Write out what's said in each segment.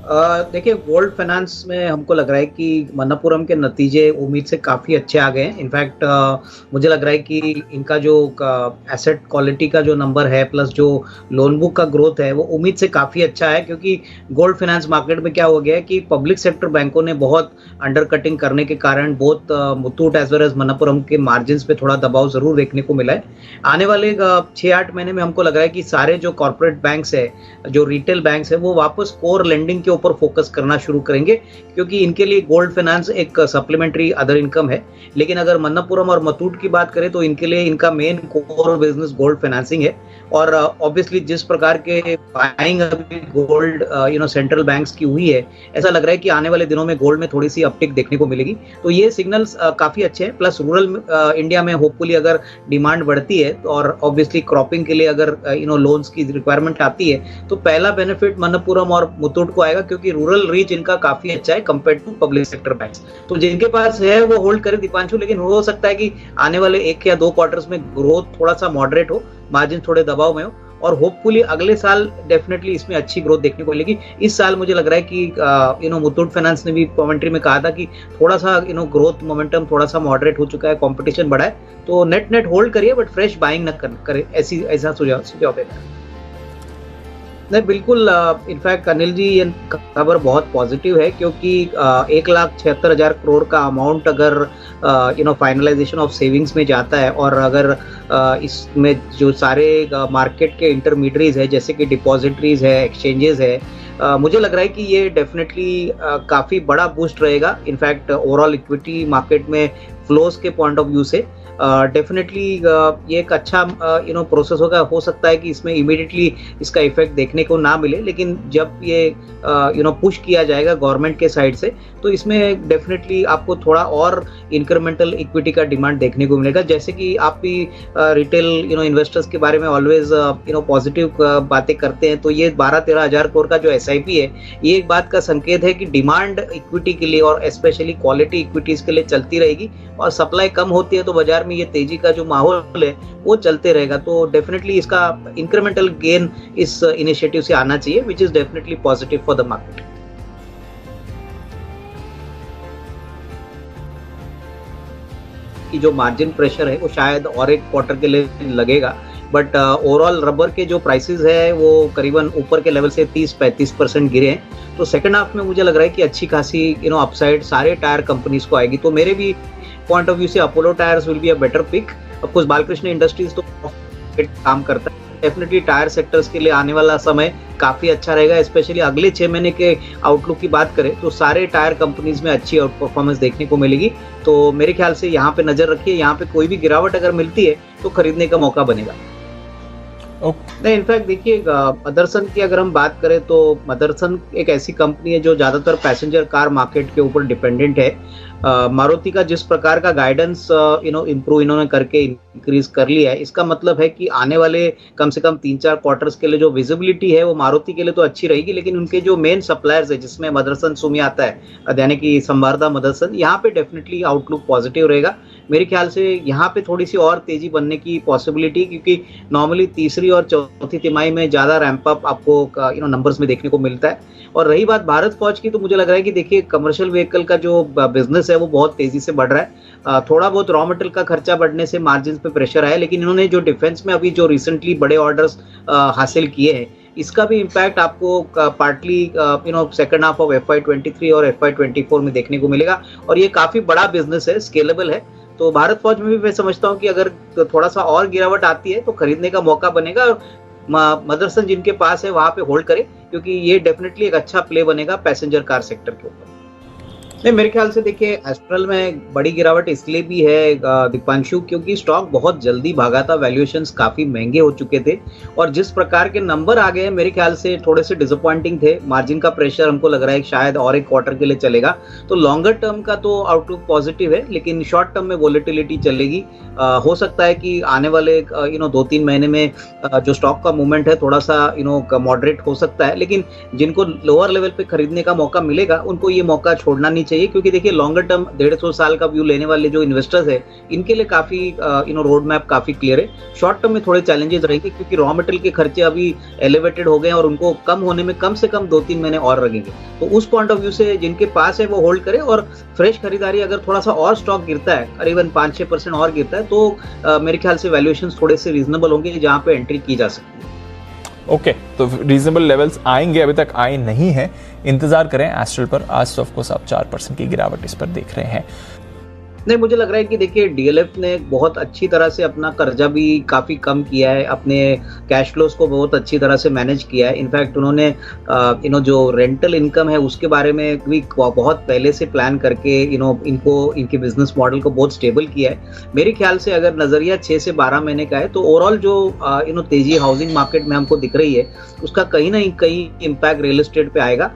देखिए, gold finance में हमको लग रहा है कि मणप्पुरम के नतीजे उम्मीद से काफ़ी अच्छे आ गए हैं। इनफैक्ट मुझे लग रहा है कि इनका जो एसेट क्वालिटी का जो नंबर है प्लस जो लोन बुक का ग्रोथ है वो उम्मीद से काफ़ी अच्छा है, क्योंकि गोल्ड फाइनेंस मार्केट में क्या हो गया है कि पब्लिक सेक्टर बैंकों ने बहुत अंडर कटिंग करने के कारण बहुत Muthoot as well as Manappuram के मार्जिन पे थोड़ा दबाव ज़रूर देखने को मिला है। आने वाले 6-8 महीने में हमको लग रहा है कि सारे जो कॉर्पोरेट बैंक्स है, जो रिटेल बैंक्स है, वो वापस कोर लेंडिंग के ऊपर फोकस करना शुरू करेंगे, क्योंकि इनके लिए गोल्ड फाइनेंस एक सप्लीमेंट्री अदर इनकम है। लेकिन अगर मणप्पुरम और मुथूट की बात करें तो इनके लिए इनका main core business gold financing है। और ऑब्वियसली जिस प्रकार के बाइंग अभी गोल्ड सेंट्रल बैंक्स की हुई है, ऐसा लग रहा है कि आने वाले दिनों में गोल्ड में थोड़ी सी अपटिक देखने को मिलेगी। तो ये सिग्नल्स काफी अच्छे हैं। प्लस रूरल इंडिया में होपफुली अगर डिमांड बढ़ती है और ऑब्वियसली क्रॉपिंग के लिए अगर लोन्स की रिक्वायरमेंट आती है, तो पहला बेनिफिट मणप्पुरम और मुथूट को आएगा, क्योंकि रूरल रीच इनका काफी अच्छा है compare to public sector banks. तो जिनके पास है वो होल्ड करे दीपांशु, लेकिन हो सकता है कि आने वाले 1 या 2 क्वार्टर्स में ग्रोथ थोड़ा सा मॉडरेट हो, मार्जिन थोड़े दबाव में हो, और होपफुली अगले साल डेफिनेटली इसमें अच्छी ग्रोथ देखने को मिलेगी। इस साल मुझे लग रहा है कि मुथूट फाइनेंस ने भी कमेंट्री में कहा था कि थोड़ा सा ग्रोथ मोमेंटम थोड़ा सा मॉडरेट हो चुका है, कंपटीशन बढ़ा है, तो नेट होल्ड करिए बट फ्रेश बाइंग न करे, ऐसा सुझाव देना है। नहीं, बिल्कुल। इनफैक्ट अनिल जी, ये खबर बहुत पॉजिटिव है, क्योंकि 1,76,000 करोड़ का अमाउंट अगर फाइनलाइजेशन ऑफ सेविंग्स में जाता है, और अगर इसमें जो सारे मार्केट के इंटरमीडियरीज है जैसे कि डिपॉजिटरीज है, एक्सचेंजेस है, मुझे लग रहा है कि ये डेफिनेटली काफ़ी बड़ा बूस्ट रहेगा। इनफैक्ट ओवरऑल इक्विटी मार्केट में फ्लोज के पॉइंट ऑफ व्यू से डेफिनेटली ये एक अच्छा प्रोसेस होगा। हो सकता है कि इसमें इमीडिएटली इसका इफेक्ट देखने को ना मिले, लेकिन जब ये पुश किया जाएगा गवर्नमेंट के साइड से, तो इसमें डेफिनेटली आपको थोड़ा और इंक्रीमेंटल इक्विटी का डिमांड देखने को मिलेगा। जैसे कि आप भी रिटेल इन्वेस्टर्स के बारे में ऑलवेज पॉजिटिव बातें करते हैं, तो ये 12-13 हज़ार करोड़ का जो SIP है, ये एक बात का संकेत है कि डिमांड इक्विटी के लिए और स्पेशली क्वालिटी इक्विटीज के लिए चलती रहेगी, और सप्लाई कम होती है तो बाजार में ये तेजी का जो माहौल है वो चलते रहेगा। तो डेफिनेटली इसका इंक्रीमेंटल गेन इस इनिशिएटिव से आना चाहिए, which is definitely positive for the market. की जो मार्जिन प्रेशर है वो शायद और एक क्वार्टर के लिए लगेगा, बट ओवरऑल रबर के जो प्राइसेस है वो करीबन ऊपर के लेवल से 30-35% गिरे हैं। तो सेकंड हाफ में मुझे लग रहा है कि अच्छी खासी अपसाइड सारे टायर कंपनीज को आएगी। तो मेरे भी पॉइंट ऑफ व्यू से Apollo Tyres will be a better pick. Of course Balkrishna Industries तो काम करता है, डेफिनेटली टायर सेक्टर्स के लिए आने वाला समय काफी अच्छा रहेगा। स्पेशली अगले 6 महीने के आउटलुक की बात करें तो सारे टायर कंपनीज में अच्छी आउट परफॉर्मेंस देखने को मिलेगी। तो मेरे ख्याल से यहाँ पे नजर रखिए, यहाँ पे कोई भी गिरावट अगर मिलती है तो खरीदने का मौका बनेगा। नहीं, इनफैक्ट देखिए, मदरसन की अगर हम बात करें तो मदरसन एक ऐसी कंपनी है जो ज्यादातर पैसेंजर कार मार्केट के ऊपर डिपेंडेंट है। मारुति का जिस प्रकार का गाइडेंस इम्प्रूव इन्होंने करके इंक्रीज कर लिया है, इसका मतलब है कि आने वाले कम से कम 3-4 क्वार्टर्स के लिए जो विजिबिलिटी है वो मारुति के लिए तो अच्छी रहेगी, लेकिन उनके जो मेन सप्लायर्स है जिसमें मदरसन सुमी आता है, यानी कि संवारदा मदरसन, यहाँ पे डेफिनेटली आउटलुक पॉजिटिव रहेगा। मेरे ख्याल से यहाँ पे थोड़ी सी और तेजी बनने की पॉसिबिलिटी, क्योंकि नॉर्मली तीसरी और चौथी तिमाही में ज्यादा रैंप अप आपको नंबर्स में देखने को मिलता है। और रही बात भारत फौज की, तो मुझे लग रहा है कि देखिए कमर्शियल व्हीकल का जो बिजनेस है वो बहुत तेजी से बढ़ रहा है। थोड़ा बहुत रॉ मटेरियल का खर्चा बढ़ने से मार्जिन पे प्रेशर आया, लेकिन इन्होंने जो डिफेंस में अभी जो रिसेंटली बड़े ऑर्डर्स हासिल किए हैं, इसका भी इम्पैक्ट आपको partly second half of FY23 और FY24 में देखने को मिलेगा। और ये काफी बड़ा बिजनेस है, स्केलेबल है। तो भारत फौज में भी मैं समझता हूँ कि अगर थोड़ा सा और गिरावट आती है तो खरीदने का मौका बनेगा। मदरसन जिनके पास है वहां पे होल्ड करे, क्योंकि ये डेफिनेटली एक अच्छा प्ले बनेगा पैसेंजर कार सेक्टर के ऊपर। नहीं, मेरे ख्याल से देखिए एस्ट्रल में बड़ी गिरावट इसलिए भी है दीपांशु, क्योंकि स्टॉक बहुत जल्दी भागा था, वैल्यूएशंस काफी महंगे हो चुके थे, और जिस प्रकार के नंबर आ गए मेरे ख्याल से थोड़े से डिसअपॉइंटिंग थे। मार्जिन का प्रेशर हमको लग रहा है शायद और एक क्वार्टर के लिए चलेगा। तो लॉन्गर टर्म का तो आउटलुक पॉजिटिव है, लेकिन शॉर्ट टर्म में वोलेटिलिटी चलेगी। हो सकता है कि आने वाले 2-3 महीने में जो स्टॉक का मूवमेंट है थोड़ा सा मॉडरेट हो सकता है, लेकिन जिनको लोअर लेवल पे खरीदने का मौका मिलेगा उनको ये मौका छोड़ना नहीं चाहिए, क्योंकि देखिए लॉन्गर टर्म 150 साल का व्यू लेने वाले जो इन्वेस्टर्स है इनके लिए काफी रोड मैप काफी क्लियर है। शॉर्ट टर्म में थोड़े चैलेंजेस रहेंगे क्योंकि रॉ मटेरियल के खर्चे अभी एलिवेटेड हो गए हैं और उनको कम होने में कम से कम 2-3 महीने और लगेंगे। तो उस पॉइंट ऑफ व्यू से जिनके पास है वो होल्ड करे, और फ्रेश खरीदारी अगर थोड़ा सा और स्टॉक गिरता है, करीबन 5-6% और गिरता है, तो मेरे ख्याल से वैल्यूएशन थोड़े से रीजनेबल होंगे जहां पे एंट्री की जा सकती है। ओके, तो रीजनेबल लेवल्स आएंगे, अभी तक आए नहीं हैं, इंतजार करें एस्ट्रल पर। आज तो ऑफकोर्स आप 4% की गिरावट इस पर देख रहे हैं। नहीं, मुझे लग रहा है कि देखिए डीएलएफ ने बहुत अच्छी तरह से अपना कर्जा भी काफ़ी कम किया है, अपने कैश फ्लोज को बहुत अच्छी तरह से मैनेज किया है। इनफैक्ट उन्होंने जो रेंटल इनकम है उसके बारे में भी बहुत पहले से प्लान करके इनको इनके बिजनेस मॉडल को बहुत स्टेबल किया है। मेरे ख्याल से अगर नज़रिया 6 से 12 महीने का है तो ओवरऑल जो तेजी हाउसिंग मार्केट में हमको दिख रही है उसका कहीं ना कहीं इम्पैक्ट रियल एस्टेट पे आएगा।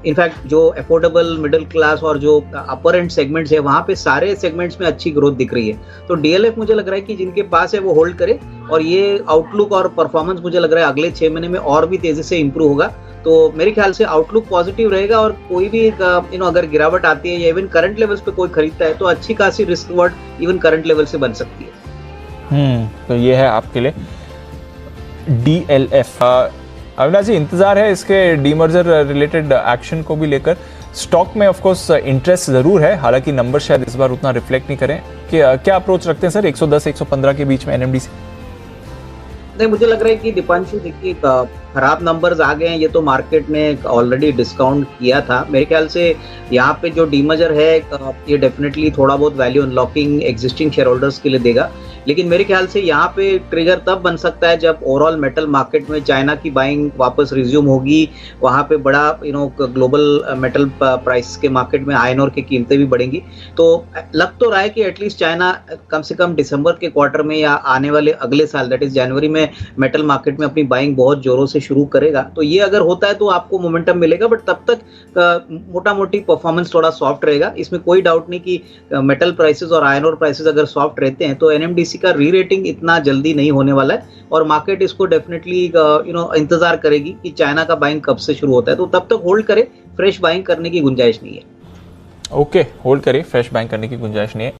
इनफैक्ट जो अफोर्डेबल मिडिल क्लास और जो अपर एंड सेगमेंट्स है वहाँ पे सारे सेगमेंट्स में अच्छी ग्रोथ दिख रही है। तो डीएलएफ मुझे लग रहा है कि जिनके पास है वो होल्ड करे, और ये आउटलुक और परफॉर्मेंस मुझे लग रहा है अगले 6 महीने में और भी तेजी से इंप्रूव होगा। तो मेरे ख्याल से आउटलुक पॉजिटिव रहेगा, और कोई भी अगर गिरावट आती है या इवन करंट लेवल्स पे कोई खरीदता है तो अच्छी खासी risk reward even current level से बन सकती है। तो ये है आपके लिए डीएलएफ। अविनाश जी, इंतजार है इसके डीमर्जर रिलेटेड एक्शन को भी लेकर। स्टॉक में ऑफ कोर्स इंटरेस्ट जरूर है, हालांकि नंबर शायद इस बार उतना रिफ्लेक्ट नहीं करें। कि क्या अप्रोच रखते हैं सर 110-115 के बीच में एनएमडीसी? नहीं, मुझे लग रहा है कि दीपांशु देखिए खराब नंबर्स आ गए हैं, ये तो मार्केट में ऑलरेडी डिस्काउंट किया था। मेरे ख्याल से यहाँ पे जो डीमर्जर है ये डेफिनेटली थोड़ा बहुत value unlocking existing share holders के लिए देगा, लेकिन मेरे ख्याल से यहाँ पे ट्रिगर तब बन सकता है जब ओवरऑल मेटल मार्केट में चाइना की बाइंग वापस रिज्यूम होगी, वहाँ पे बड़ा ग्लोबल मेटल प्राइस के मार्केट में आयरन ओर की कीमतें भी बढ़ेंगी। तो लग तो रहा है कि एटलीस्ट चाइना कम से कम दिसंबर के क्वार्टर में या आने वाले अगले साल दैट इज जनवरी में मेटल मार्केट में अपनी बाइंग बहुत जोरों से शुरू करेगा। तो ये अगर होता है तो आपको मोमेंटम मिलेगा, बट तब तक मोटा मोटी परफॉर्मेंस थोड़ा सॉफ्ट रहेगा। इसमें कोई डाउट नहीं कि मेटल प्राइसेस और आयरन ओर प्राइसेस अगर सॉफ्ट रहते हैं तो एनएमडीसी का री रेटिंग इतना जल्दी नहीं होने वाला है, और मार्केट इसको डेफिनेटली इंतजार करेगी कि चाइना का बाइंग कब से शुरू होता है। तो तब तक होल्ड करे, फ्रेश बाइंग करने की गुंजाइश नहीं है। ओके, होल्ड करें, फ्रेश बाइंग करने की गुंजाइश नहीं है।